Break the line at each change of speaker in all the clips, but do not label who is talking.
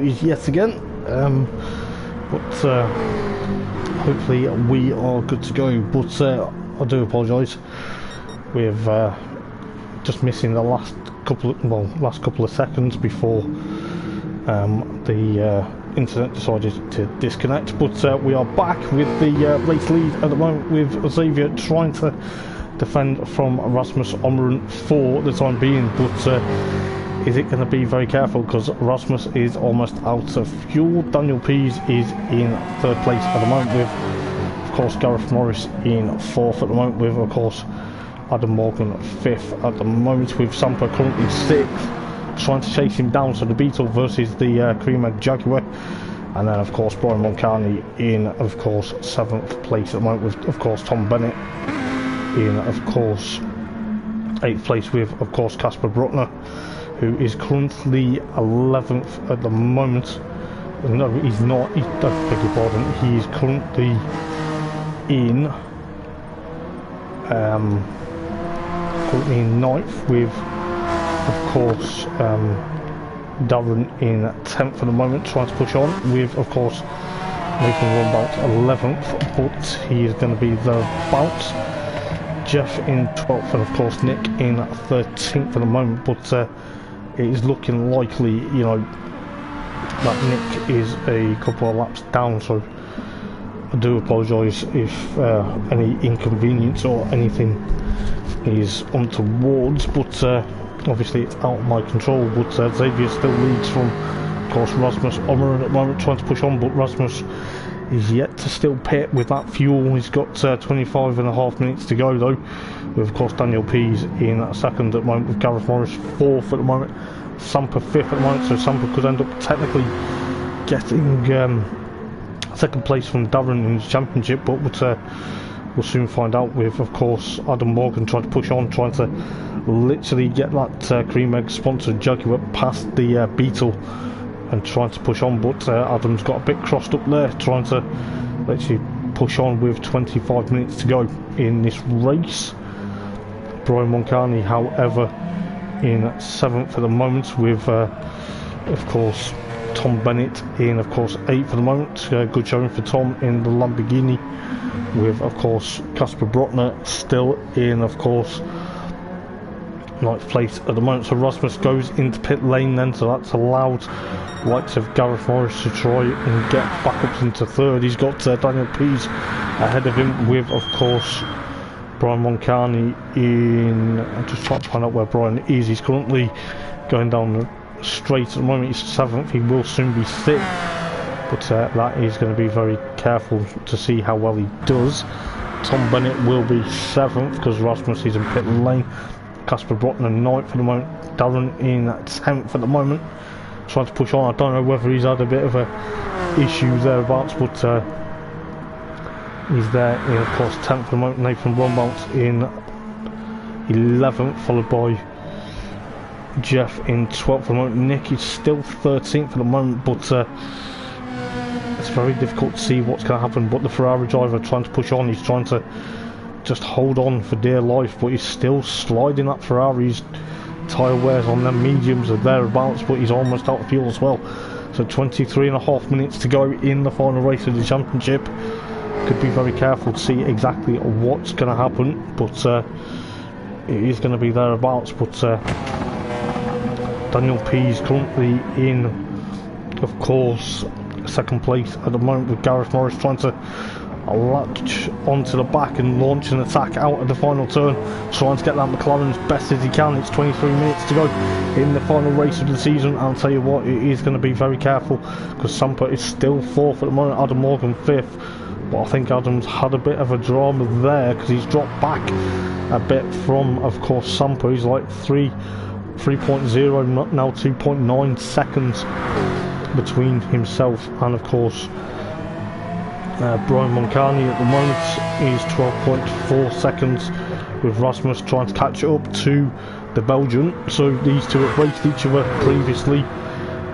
is yet again, but hopefully we are good to go. But I do apologise. We've just missing the last couple of seconds before the internet decided to disconnect. But we are back with the race lead at the moment, with Xavier trying to defend from Rasmus Omeren for the time being. But is it going to be very careful, because Rasmus is almost out of fuel. Daniel Pease is in third place at the moment, with of course Gareth Morris in fourth at the moment, with of course Adam Morgan fifth at the moment, with Sampa currently sixth, trying to chase him down. So the Beetle versus the Creamer Jaguar, and then of course Brian Mulcahy in of course seventh place at the moment, with of course Tom Bennett in of course eighth place, with of course Casper Bruckner, who is currently 11th at the moment. No, he's not. I beg your pardon. He is currently in ninth, with of course Darren in 10th at the moment, trying to push on, with of course Nathan Rumbout 11th, but he is going to be thereabouts. Jeff in 12th, and of course Nick in 13th at the moment. But it is looking likely, you know, that Nick is a couple of laps down, so I do apologise if any inconvenience or anything is untowards, but obviously it's out of my control. But Xavier still leads from of course Rasmus Omeren at the moment, trying to push on, but Rasmus is yet to still pit with that fuel. He's got 25.5 minutes to go though, with of course Daniel Pease in second at the moment, with Gareth Morris fourth at the moment, Sampa fifth at the moment. So Sampa could end up technically getting second place from Darren in his championship, but we'll soon find out, with of course Adam Morgan trying to push on, trying to literally get that Cream Egg sponsored Jaguar past the Beetle and trying to push on. But Adam's got a bit crossed up there, trying to literally push on with 25 minutes to go in this race. Brian Mulcahy, however, in 7th at the moment, with of course Tom Bennett in of course 8th at the moment. Good showing for Tom in the Lamborghini, with of course Casper Bruckner still in of course 9th place at the moment. So Rasmus goes into pit lane then, so that's allowed likes of Gareth Morris to try and get back up into third. He's got Daniel Pease ahead of him, with of course Brian Mulcahy in, I'm just trying to find out where Brian is. He's currently going down the straight at the moment. He's 7th, he will soon be 6th, but that is going to be very careful to see how well he does. Tom Bennett will be 7th because Rasmus is in pit lane. Casper Bruckner 9th at the moment. Darren in 10th at the moment, trying to push on. I don't know whether he's had a bit of a issue thereabouts, but he's there in of course 10th at the moment. Nathan Rumbout in 11th, followed by Jeff in 12th at the moment. Nick is still 13th at the moment, but it's very difficult to see what's going to happen. But the Ferrari driver trying to push on, he's trying to just hold on for dear life, but he's still sliding that Ferrari's tyre wears on them mediums or thereabouts, but he's almost out of fuel as well. So 23.5 minutes to go in the final race of the championship. Could be very careful to see exactly what's going to happen, but it is going to be thereabouts. But Daniel Pease currently in of course second place at the moment, with Gareth Morris trying to latch onto the back and launch an attack out of the final turn, trying to get that McLaren as best as he can. It's 23 minutes to go in the final race of the season. I'll tell you what, it is going to be very careful, because Sampa is still 4th at the moment, Adam Morgan 5th, but I think Adam's had a bit of a drama there, because he's dropped back a bit from of course Sampa. He's like 3.0 now 2.9 seconds between himself and of course Brian Mulcahy at the moment. Is 12.4 seconds, with Rasmus trying to catch up to the Belgian. So these two have raced each other previously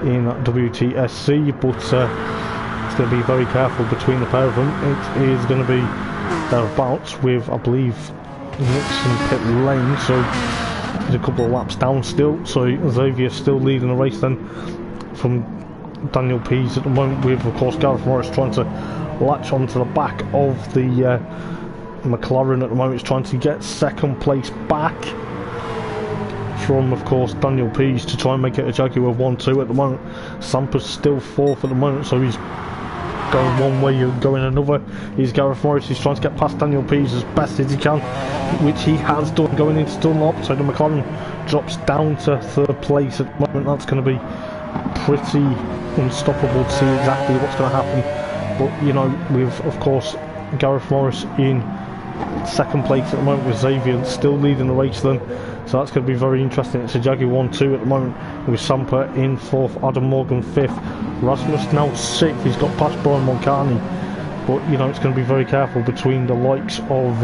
in WTSC, but it's going to be very careful between the pair of them. It is going to be thereabouts, with I believe Nick's in pit lane, so he's a couple of laps down still. So Xavier still leading the race then from Daniel Pease at the moment, with of course Gareth Morris trying to latch onto the back of the McLaren at the moment. He's trying to get second place back from of course Daniel Pease to try and make it a Jaguar 1-2 at the moment. Sampa's still fourth at the moment, so he's going one way, you're going another. He's Gareth Morris, he's trying to get past Daniel Pease as best as he can, which he has done going into Dunlop, so the McLaren drops down to third place at the moment. That's going to be pretty unstoppable to see exactly what's going to happen. But you know, with of course Gareth Morris in second place at the moment, with Xavier still leading the race then, so that's going to be very interesting. It's a Jaguar 1-2 at the moment, with Sampa in fourth, Adam Morgan fifth, Rasmus now sixth. He's got past Brian Moncani, but you know, it's going to be very careful between the likes of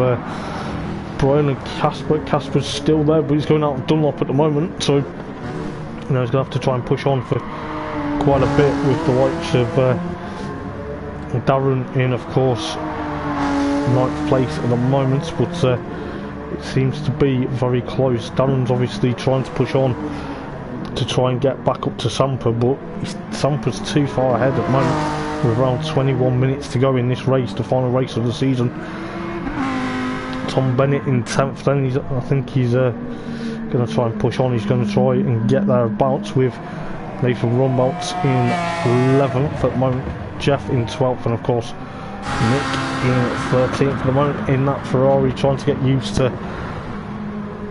Brian and Casper. Casper's still there, but he's going out of Dunlop at the moment, so you know, he's going to have to try and push on for quite a bit, with the likes of Darren in of course ninth place at the moment, but it seems to be very close. Darren's obviously trying to push on to try and get back up to Sampa, but Sampa's too far ahead at the moment, with around 21 minutes to go in this race, the final race of the season. Tom Bennett in 10th then, I think he's going to try and push on. He's going to try and get thereabouts, with Nathan Rumbout in 11th at the moment, Jeff in 12th, and of course Nick in 13th at the moment in that Ferrari, trying to get used to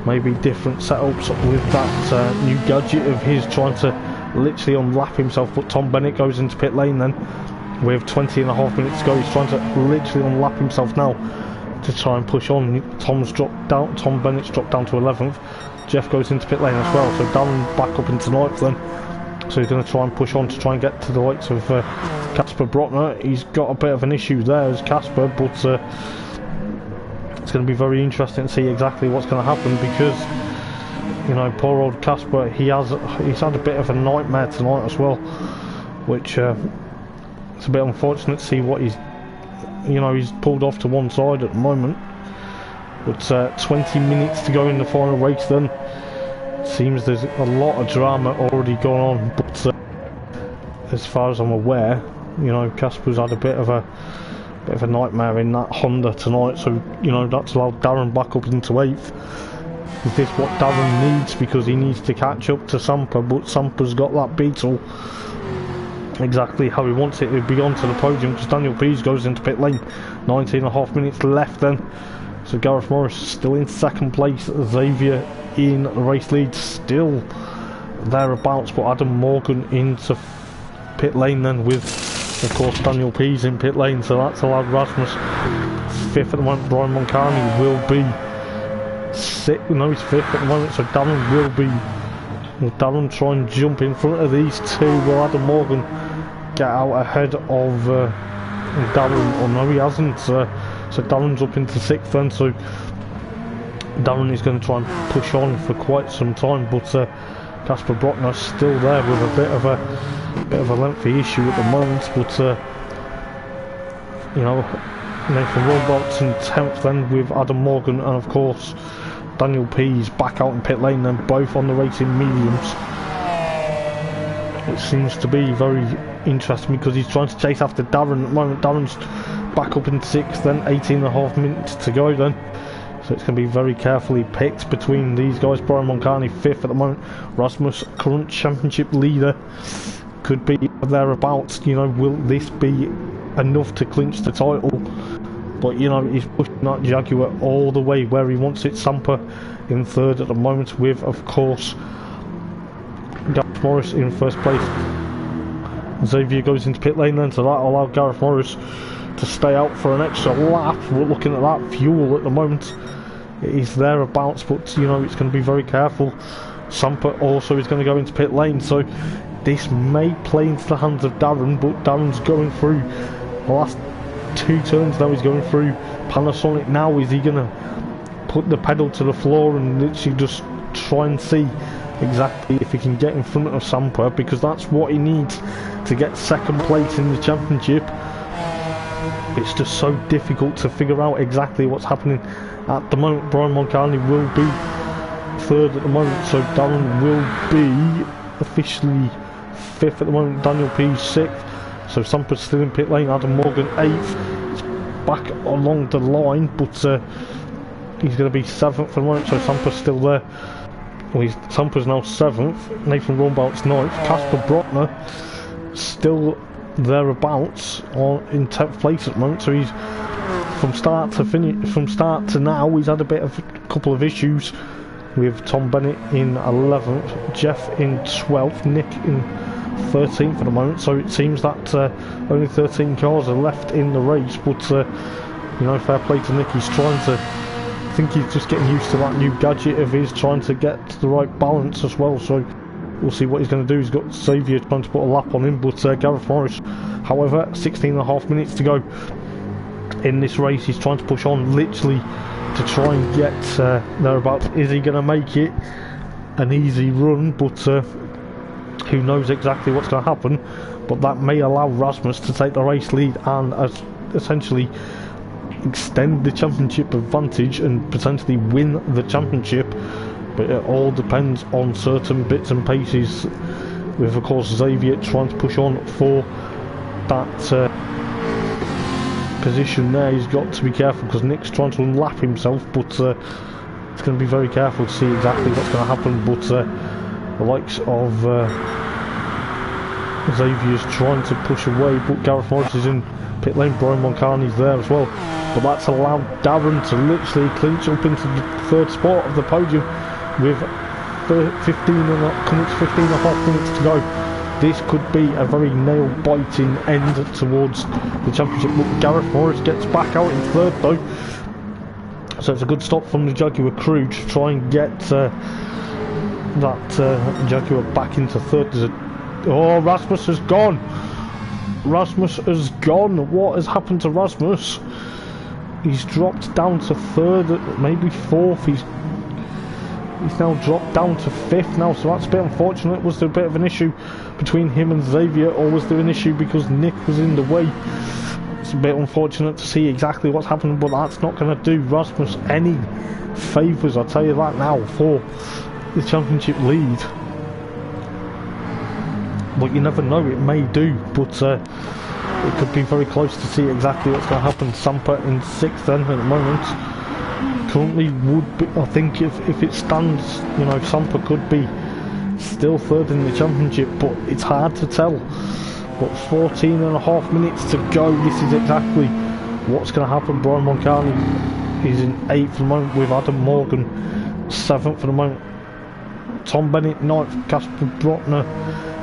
maybe different setups with that new gadget of his, trying to literally unlap himself. But Tom Bennett goes into pit lane then with 20.5 minutes to go. He's trying to literally unlap himself now to try and push on. Tom Bennett's dropped down to 11th. Jeff goes into pit lane as well, so Darren back up into 9th then, so he's going to try and push on to try and get to the likes of Casper Brockner. He's got a bit of an issue there as Casper, but it's going to be very interesting to see exactly what's going to happen, because you know, poor old Casper, he's had a bit of a nightmare tonight as well, which it's a bit unfortunate to see what he's pulled off to one side at the moment. But 20 minutes to go in the final race then. Seems there's a lot of drama already going on, but as far as I'm aware, you know, Casper's had a bit of a nightmare in that Honda tonight, so you know, that's allowed Darren back up into 8th. Is this what Darren needs? Because he needs to catch up to Sampa, but Sampa's got that Beetle exactly how he wants it. He'll be on to the podium because Daniel Pease goes into pit lane. 19.5 minutes left then, so Gareth Morris still in second place, Xavier in the race lead still thereabouts, but Adam Morgan into pit lane then, with of course Daniel Pease in pit lane, so that's allowed Rasmus 5th at the moment. Brian Moncani will be 6th, no, he's 5th at the moment, so Darren will Darren try and jump in front of these two? Will Adam Morgan get out ahead of Darren? Or no, he hasn't, so Darren's up into 6th then, so Darren is going to try and push on for quite some time, but Casper Brockner's still there with a bit of a lengthy issue at the moment. But you know, Nathan Robots in 10th then, with Adam Morgan and of course Daniel Pease back out in pit lane then, both on the racing mediums. It seems to be very interesting because he's trying to chase after Darren at the moment. Darren's back up in 6th then, 18.5 minutes to go then, so it's going to be very carefully picked between these guys. Brian Moncani 5th at the moment, Rasmus current championship leader, could be thereabouts. You know, will this be enough to clinch the title? But you know, he's pushing that Jaguar all the way where he wants it. Sampa in 3rd at the moment, with of course Gareth Morris in 1st place. Xavier goes into pit lane then, so that'll allow Gareth Morris to stay out for an extra lap. We're looking at that fuel at the moment, it is thereabouts, but you know, it's going to be very careful. Sampa also is going to go into pit lane, so this may play into the hands of Darren, but Darren's going through the last 2 turns now. He's going through Panasonic now. Is he going to put the pedal to the floor and literally just try and see exactly if he can get in front of Sampa, because that's what he needs to get 2nd place in the championship. It's just so difficult to figure out exactly what's happening at the moment. Brian Moncani will be 3rd at the moment, so Darren will be officially 5th at the moment, Daniel P's 6th, so Sampa's still in pit lane, Adam Morgan 8th, it's back along the line, but he's going to be 7th at the moment, so Sampa's still there. Well, Sampa's now 7th, Nathan Rumbold's 9th, Casper Brockner still thereabouts in 10th place at the moment, so he's from start to now he's had a couple of issues with Tom Bennett in 11th, Jeff in 12th, Nick in 13th at the moment, so it seems that only 13 cars are left in the race, but you know, fair play to Nick. He's trying to, I think he's just getting used to that new gadget of his, trying to get the right balance as well, so we'll see what he's going to do. He's got Xavier trying to put a lap on him, but Gareth Morris, however, 16.5 minutes to go in this race. He's trying to push on literally to try and get thereabouts. Is he going to make it an easy run? But who knows exactly what's going to happen, but that may allow Rasmus to take the race lead and essentially extend the championship advantage and potentially win the championship. But it all depends on certain bits and pieces, with of course Xavier trying to push on for that position there. He's got to be careful because Nick's trying to unlap himself, but it's going to be very careful to see exactly what's going to happen. But the likes of Xavier's trying to push away, but Gareth Morris is in pit lane, Brian Moncani's there as well, but that's allowed Darren to literally clinch up into the 3rd spot of the podium with 15.5 minutes to go. This could be a very nail-biting end towards the championship. But Gareth Morris gets back out in 3rd though, so it's a good stop from the Jaguar crew to try and get that Jaguar back into 3rd. Oh, Rasmus has gone! Rasmus has gone! What has happened to Rasmus? He's dropped down to 3rd, maybe 4th. He's now dropped down to 5th now, so that's a bit unfortunate. Was there a bit of an issue between him and Xavier, or was there an issue because Nick was in the way? It's a bit unfortunate to see exactly what's happening, but that's not going to do Rasmus any favours, I'll tell you that now, for the championship lead. But you never know, it may do, but it could be very close to see exactly what's going to happen. Sampa in 6th then at the moment. Currently would be, I think if it stands, you know, Sampa could be still 3rd in the championship, but it's hard to tell. But 14.5 minutes to go. This is exactly what's going to happen. Brian Moncani is in 8th at the moment, with Adam Morgan 7th at the moment. Tom Bennett 9th, Casper Brockner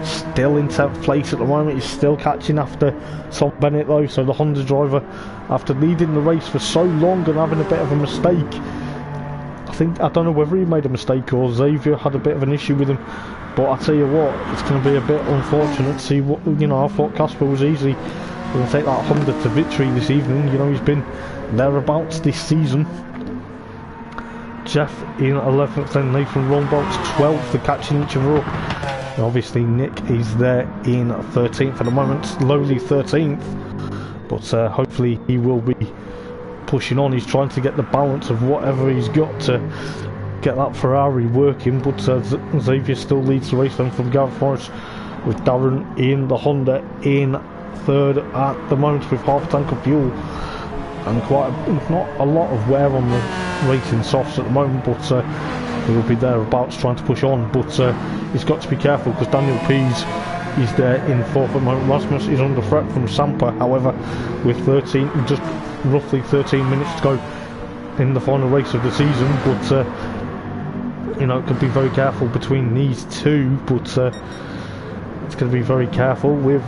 still in 10th place at the moment. He's still catching after Tom Bennett though, so the Honda driver, after leading the race for so long and having a bit of a mistake, I don't know whether he made a mistake or Xavier had a bit of an issue with him, but I tell you what, it's going to be a bit unfortunate to see what, you know, I thought Casper was easily going to take that Honda to victory this evening. You know, he's been thereabouts this season. Jeff in 11th, then Nathan Rumbold's 12th, they're catching each other up. And obviously Nick is there in 13th at the moment, lowly 13th, but hopefully he will be pushing on. He's trying to get the balance of whatever he's got to get that Ferrari working, but Xavier still leads the race then from Gareth Morris, with Darren in the Honda in 3rd at the moment with half a tank of fuel and not a lot of wear on the racing softs at the moment, but he will be thereabouts trying to push on. But he's got to be careful because Daniel Pease is there in 4th at the moment. Rasmus is under threat from Sampa, however, with just roughly 13 minutes to go in the final race of the season. But you know, it could be very careful between these two, but it's going to be very careful with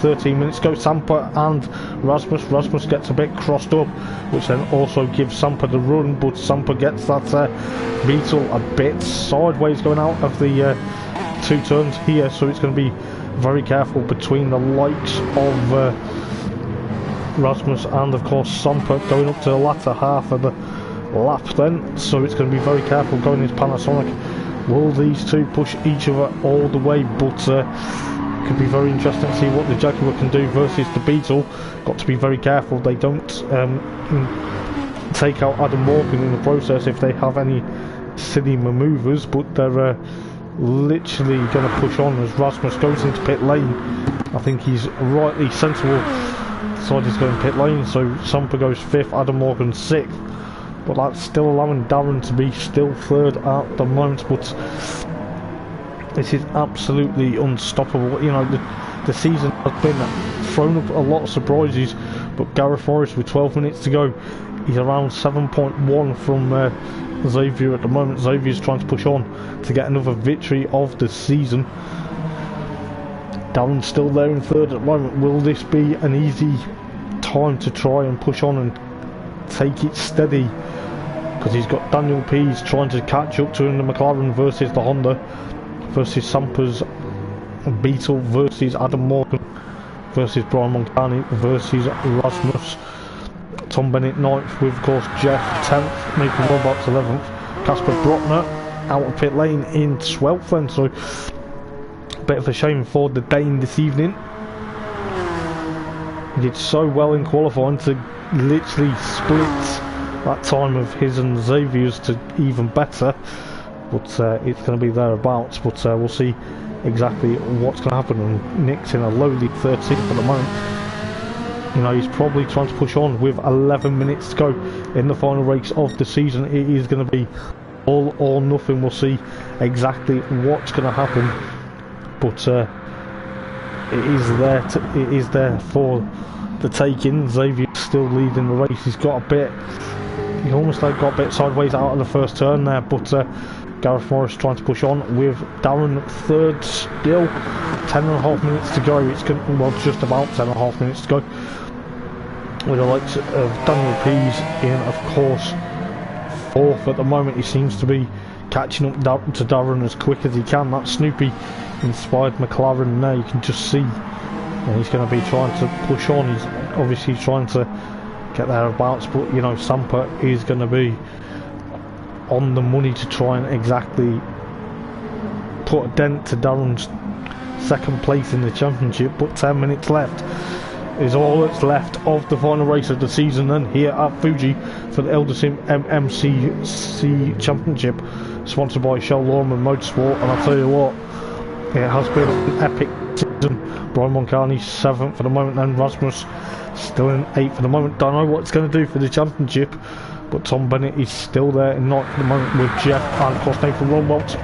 13 minutes to go. Sampa and Rasmus gets a bit crossed up, which then also gives Sampa the run, but Sampa gets that Beetle a bit sideways going out of the 2 turns here, so it's going to be very careful between the likes of Rasmus and of course Sampa going up to the latter half of the lap then, so it's going to be very careful going into Panasonic. Will these two push each other all the way? But could be very interesting to see what the Jaguar can do versus the Beetle. Got to be very careful they don't take out Adam Morgan in the process if they have any silly manoeuvres, but they're literally going to push on as Rasmus goes into pit lane. I think he's rightly sensible, decided to go in pit lane, so Sumper goes 5th, Adam Morgan 6th, but that's still allowing Darren to be still 3rd at the moment. But this is absolutely unstoppable. You know, the season has been thrown up a lot of surprises, but Gareth Forrest with 12 minutes to go, he's around 7.1 from Xavier at the moment. Xavier's trying to push on to get another victory of the season. Darren's still there in 3rd at the moment. Will this be an easy time to try and push on and take it steady? Because he's got Daniel Pease trying to catch up to him, the McLaren versus the Honda, versus Sampers Beetle versus Adam Morgan, versus Brian Montani versus Rasmus. Tom Bennett 9th with, of course, Jeff 10th, Nathan Robarts 11th, Casper Brotner out of pit lane in 12th then, so a bit of a shame for the Dane this evening. He did so well in qualifying to literally split that time of his and Xavier's to even better, but it's going to be thereabouts. But we'll see exactly what's going to happen. And Nick's in a lowly 13th at the moment. You know, he's probably trying to push on with 11 minutes to go in the final race of the season. It is going to be all or nothing. We'll see exactly what's going to happen, but it is there for the taking. Xavier's still leading the race. He almost got a bit sideways out of the first turn there, but Gareth Morris trying to push on with Darren 3rd still. 10.5 minutes to go. It's just about 10.5 minutes to go, with the likes of Daniel Pease in, of course, 4th at the moment. He seems to be catching up to Darren as quick as he can. That Snoopy inspired McLaren there, you can just see, and he's going to be trying to push on. He's obviously trying to get thereabouts, but you know, Samper is going to be on the money to try and exactly put a dent to Darren's 2nd place in the championship. But 10 minutes left is all that's left of the final race of the season, and here at Fuji for the Eldar Sim MMCC Championship, sponsored by Chell, Lawman, Motorsport. And I'll tell you what, it has been an epic season. Brian Moncani 7th for the moment, and Rasmus still in 8th for the moment. Don't know what it's going to do for the championship, but Tom Bennett is still there in 9th for the moment with Jeff and, of course, Nathan Robarts.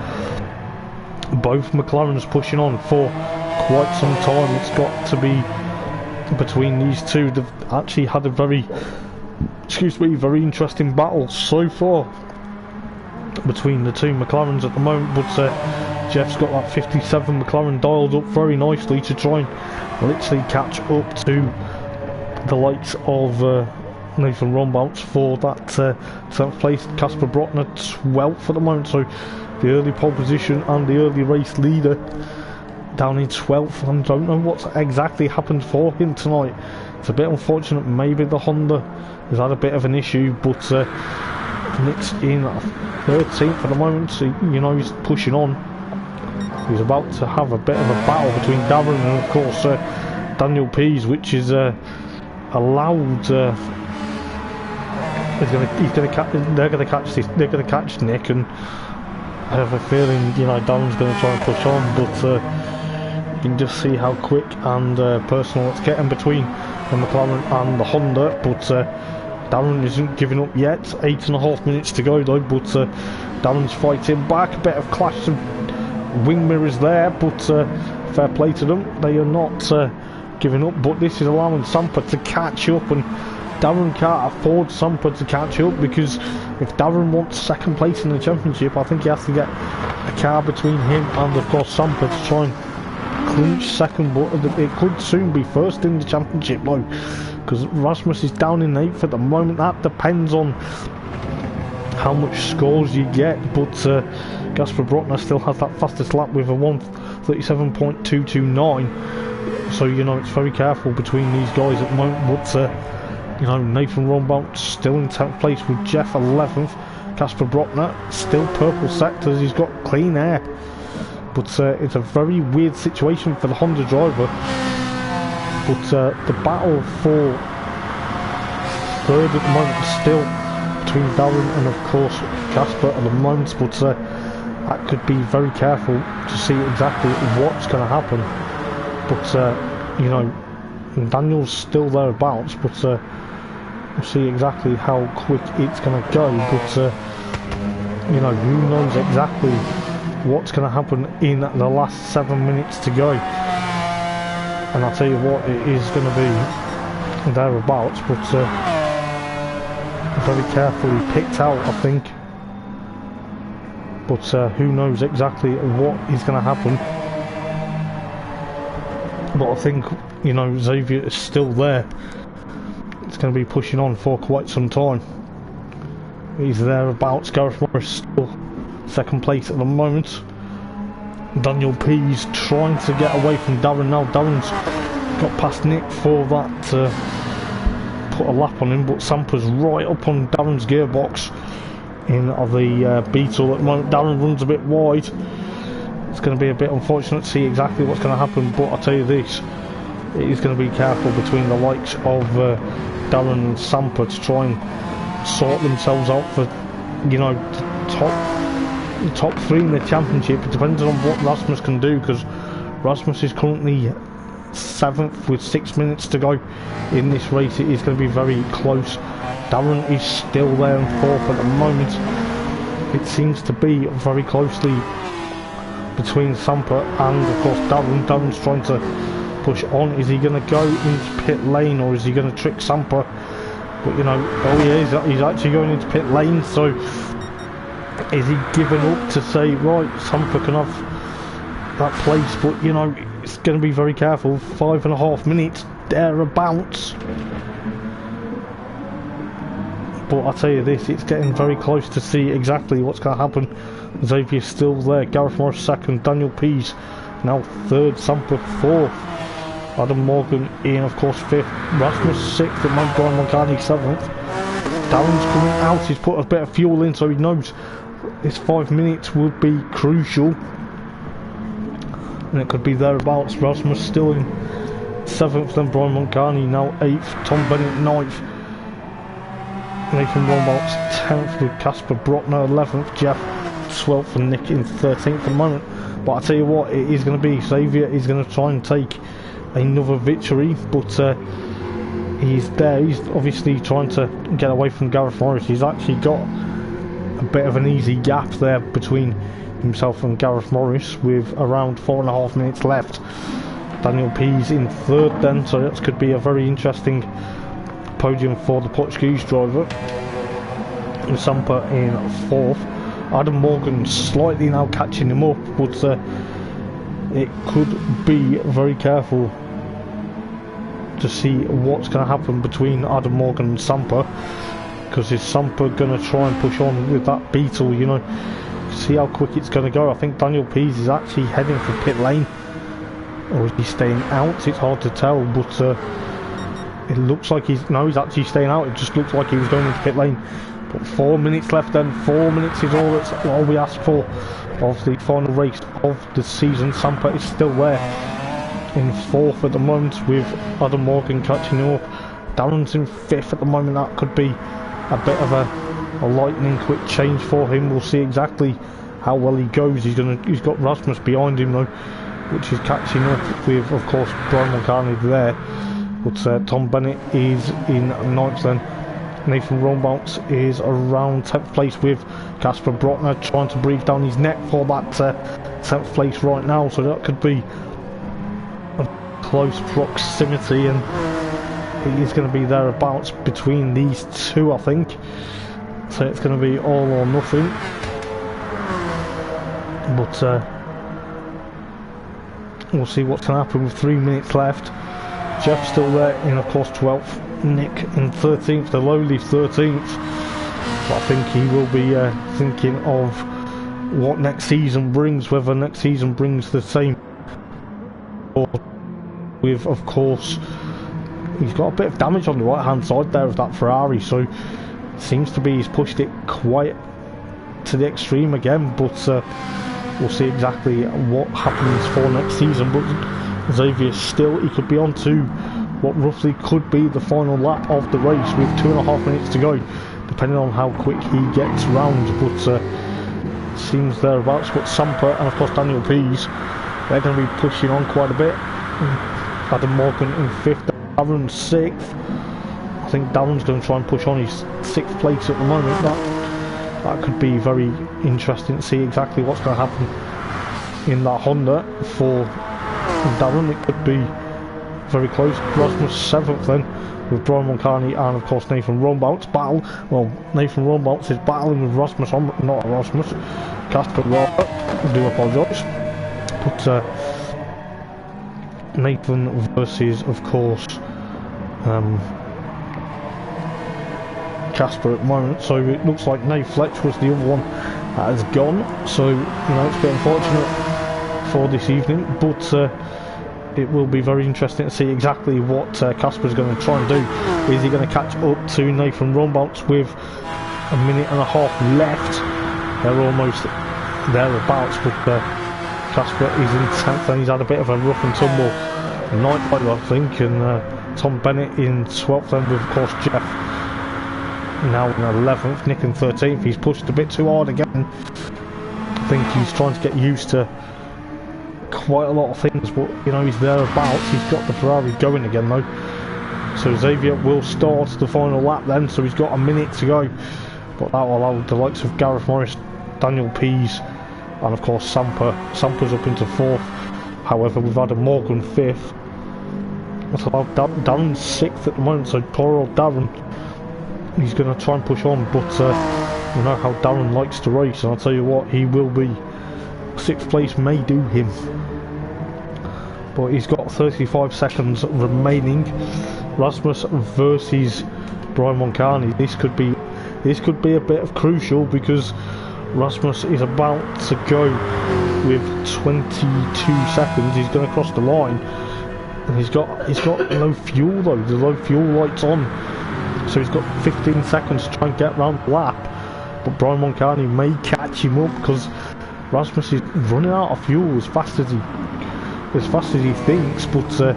Both McLarens pushing on for quite some time. It's got to be between these two. They've actually had a very interesting battle so far between the two McLarens at the moment, but Jeff's got that 57 McLaren dialed up very nicely to try and literally catch up to the likes of Nathan Rombouts for that 7th place. Casper Brotner 12th at the moment, so the early pole position and the early race leader down in 12th. I don't know what's exactly happened for him tonight. It's a bit unfortunate. Maybe the Honda has had a bit of an issue, but Nick's in 13th at the moment, so you know, he's pushing on. He's about to have a bit of a battle between Darren and, of course, Daniel Pease, which is allowed. They're going to catch Nick, and I have a feeling, you know, Darren's going to try and push on, but you can just see how quick and personal it's getting between the McLaren and the Honda. But Darren isn't giving up yet. 8.5 minutes to go though, but Darren's fighting back. A bit of clash of wing mirrors there, but fair play to them. They are not giving up, but this is allowing Samper to catch up, and Darren can't afford Samper to catch up, because if Darren wants 2nd place in the championship, I think he has to get a car between him and, of course, Samper to try and clinch 2nd, but it could soon be 1st in the championship though, because Rasmus is down in 8th at the moment. That depends on how much scores you get, but Casper Brotner still has that fastest lap with a 1:37.229, so you know, it's very careful between these guys at the moment. But you know, Nathan Rombout still in 10th place with Jeff 11th. Casper Brotner still purple sectors, he's got clean air, but it's a very weird situation for the Honda driver. But the battle for 3rd at the moment is still between Darren and, of course, Casper at the moment. But that could be very careful to see exactly what's going to happen. But you know, Daniel's still thereabouts, but we'll see exactly how quick it's going to go. But you know, who knows exactly what's going to happen in the last 7 minutes to go. And I'll tell you what, it is going to be thereabouts, but very carefully picked out, I think. But who knows exactly what is going to happen. But I think, you know, Xavier is still there. It's going to be pushing on for quite some time. He's thereabouts. Gareth Morris still second place at the moment. Daniel P's trying to get away from Darren now. Darren's got past Nick for that put a lap on him, but Sampa's right up on Darren's gearbox in the Beetle at the moment. Darren runs a bit wide. It's going to be a bit unfortunate to see exactly what's going to happen, but I'll tell you this, it is going to be careful between the likes of Darren and Sampa to try and sort themselves out for, you know, the top three in the championship, depending on what Rasmus can do, because Rasmus is currently 7th with 6 minutes to go in this race. It is going to be very close. Darren is still there in 4th at the moment. It seems to be very closely between Sampa and of course Darren. Darren's trying to push on. Is he going to go into pit lane, or is he going to trick Sampa? But you know, oh yeah, he's actually going into pit lane, so is he giving up to say, right, Sampa can have that place? But you know, it's going to be very careful. 5.5 minutes thereabouts. But I'll tell you this, it's getting very close to see exactly what's going to happen. Xavier's still there. Gareth Morris 2nd. Daniel P's now 3rd. Sampa 4th. Adam Morgan in, of course, 5th. Rasmus 6th. And Brian Moncani 7th. Darren's coming out. He's put a bit of fuel in, so he knows this 5 minutes would be crucial. And it could be thereabouts. Rasmus still in 7th. Then Brian Moncani now 8th. Tom Bennett 9th. Nathan Rombolt's 10th with Casper Brockner 11th, Jeff 12th and Nick in 13th at the moment. But I tell you what, it is going to be Xavier is going to try and take another victory, but he's there. He's obviously trying to get away from Gareth Morris. He's actually got a bit of an easy gap there between himself and Gareth Morris with around 4.5 minutes left. Daniel P's in 3rd then, so that could be a very interesting podium for the Portuguese driver. And Sampa in 4th. Adam Morgan slightly now catching him up, but it could be very careful to see what's going to happen between Adam Morgan and Sampa, because is Sampa going to try and push on with that Beetle, you know, see how quick it's going to go. I think Daniel Pease is actually heading for pit lane, or is he staying out? It's hard to tell, but it looks like he's actually staying out. It just looks like he was going into pit lane. But 4 minutes left then. 4 minutes is all we ask for of the final race of the season. Sampa is still there in 4th at the moment, with Adam Morgan catching him up. Darren's in 5th at the moment. That could be a bit of a lightning quick change for him. We'll see exactly how well he goes. He's got Rasmus behind him though, which is catching up with, of course, Brian Moncani there. But Tom Bennett is in 9th then. Nathan Rombout is around 10th place with Casper Brockner, trying to breathe down his neck for that 10th place right now. So that could be a close proximity, and it is going to be thereabouts between these two, I think. So it's going to be all or nothing. But we'll see what's going to happen with 3 minutes left. Jeff still there in, of course, 12th. Nick in 13th, the lowly 13th. But I think he will be thinking of what next season brings, whether next season brings the same. With, of course, he's got a bit of damage on the right hand side there of that Ferrari, so it seems to be he's pushed it quite to the extreme again. But we'll see exactly what happens for next season. But Xavier still, he could be on to what roughly could be the final lap of the race with 2.5 minutes to go, depending on how quick he gets round. But seems thereabouts, but Samper and of course Daniel Pease, they're going to be pushing on quite a bit. Adam Morgan in 5th, Darren 6th. I think Darren's going to try and push on his 6th place at the moment. That could be very interesting to see exactly what's going to happen in that Honda for Darren. It could be very close. Rasmus 7th then, with Brian Mulcahy and of course Nathan Rombout's battle. Well, Nathan Rombout's is battling with Rasmus, not Rasmus, Casper Robert, I do apologise. But Nathan versus of course Casper at the moment, so it looks like Nate Fletch was the other one that has gone, so you know it's a bit unfortunate for this evening, but it will be very interesting to see exactly what Casper's going to try and do. Is he going to catch up to Nathan Rombout with a minute and a half left? They're almost thereabouts, but Casper is in 10th and he's had a bit of a rough and tumble night, I think, and Tom Bennett in 12th and with of course Jeff now in 11th, Nick in 13th. He's pushed a bit too hard again. I think he's trying to get used to quite a lot of things, but you know he's thereabouts. He's got the Ferrari going again though, so Xavier will start the final lap then, so he's got a minute to go, but that will allow the likes of Gareth Morris, Daniel Pease and of course Samper's up into 4th. However, we've had a Morgan 5th. That's allowed Darren's 6th at the moment, so poor old Darren, he's going to try and push on, but you know how Darren likes to race, and I'll tell you what, he will be 6th place may do him, but he's got 35 seconds remaining. Rasmus versus Brian Mulcahy. This could be a bit of crucial, because Rasmus is about to go with 22 seconds. He's going to cross the line, and he's got low fuel though. The low fuel light's on, so he's got 15 seconds to try and get round the lap. But Brian Mulcahy may catch him up, because Rasmus is running out of fuel as fast as he thinks, but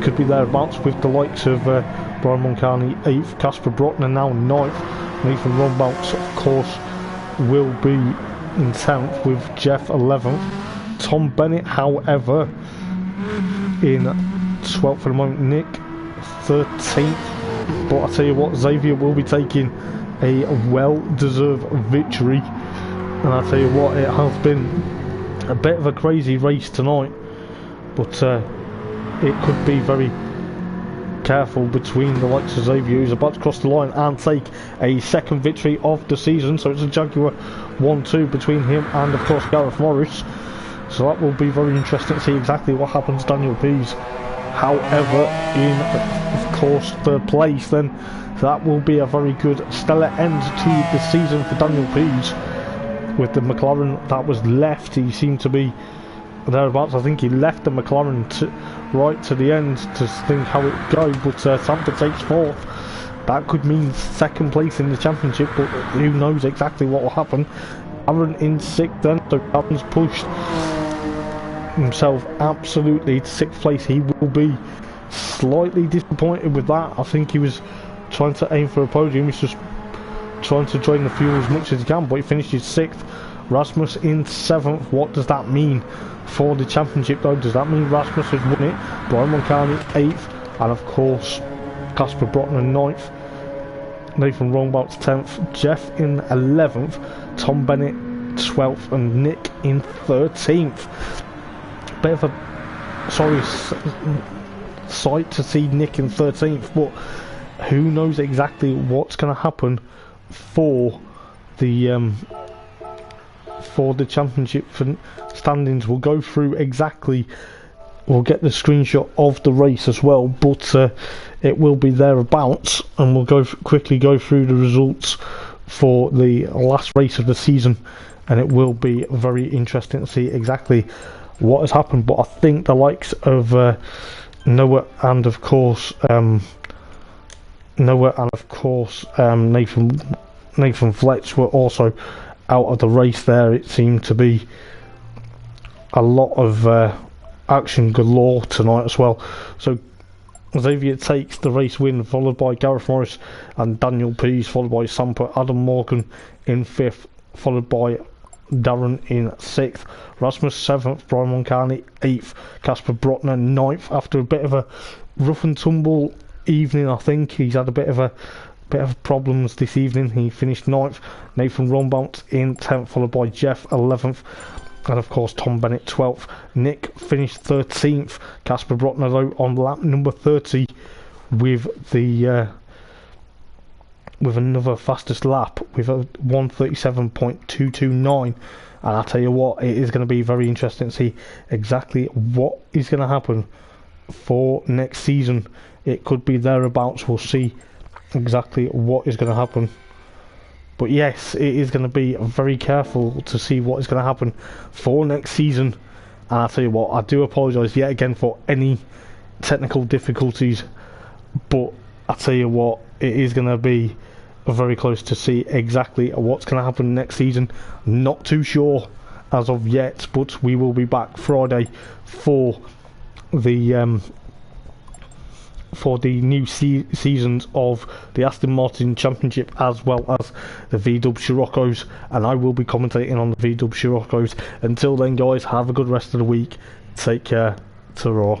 could be thereabouts with the likes of Brian Mulcahy 8th, Casper Brockner now 9th, Nathan Rombout of course will be in 10th with Jeff 11th, Tom Bennett however in 12th for the moment, Nick 13th, but I tell you what, Xavier will be taking a well-deserved victory. And I'll tell you what, it has been a bit of a crazy race tonight, but it could be very careful between the likes of Xavier, who's about to cross the line and take a 2nd victory of the season, so it's a Jaguar 1-2 between him and of course Gareth Morris, so that will be very interesting to see exactly what happens to Daniel Pease. However, in of course 3rd place then, that will be a very good stellar end to the season for Daniel Pease. With the McLaren that was left, he seemed to be thereabouts. I think he left the McLaren right to the end to think how it would go, but Samper takes 4th. That could mean 2nd place in the championship, but who knows exactly what will happen. Aaron in 6th then, so Aaron's pushed himself absolutely to 6th place. He will be slightly disappointed with that. I think he was trying to aim for a podium. He's just trying to drain the fuel as much as he can, but he finishes 6th. Rasmus in 7th. What does that mean for the championship though? Does that mean Rasmus has won it? Brian Mulcahy 8th, and of course Casper Brockner 9th, Nathan Rombout's 10th, Jeff in 11th, Tom Bennett 12th, and Nick in 13th. Bit of a sorry sight to see Nick in 13th, but who knows exactly what's going to happen for the championship standings. We'll go through exactly, we'll get the screenshot of the race as well, but it will be thereabouts, and we'll quickly go through the results for the last race of the season, and it will be very interesting to see exactly what has happened. But I think the likes of Noah and of course Nathan Fletch were also out of the race there. It seemed to be a lot of action galore tonight as well. So Xavier takes the race win, followed by Gareth Morris and Daniel Pease, followed by Samper, Adam Morgan in 5th, followed by Darren in 6th, Rasmus 7th, Brian Moncani 8th, Casper Brotner 9th after a bit of a rough and tumble evening. I think he's had a bit of problems this evening. He finished 9th, Nathan Rombout in 10th, followed by Jeff 11th, and of course Tom Bennett 12th. Nick finished 13th, Casper Brotner though on lap number 30 with the with another fastest lap with a 1:37.229, and I tell you what, it is going to be very interesting to see exactly what is going to happen for next season. It could be thereabouts. We'll see exactly what is going to happen, but yes, it is going to be very careful to see what is going to happen for next season. And I tell you what, I do apologise yet again for any technical difficulties, but I tell you what, it is going to be very close to see exactly what's going to happen next season. Not too sure as of yet, but we will be back Friday for the new seasons of the Aston Martin Championship as well as the VW Scirocco's, and I will be commentating on the VW Scirocco's. Until then guys, have a good rest of the week, take care, ta-ra.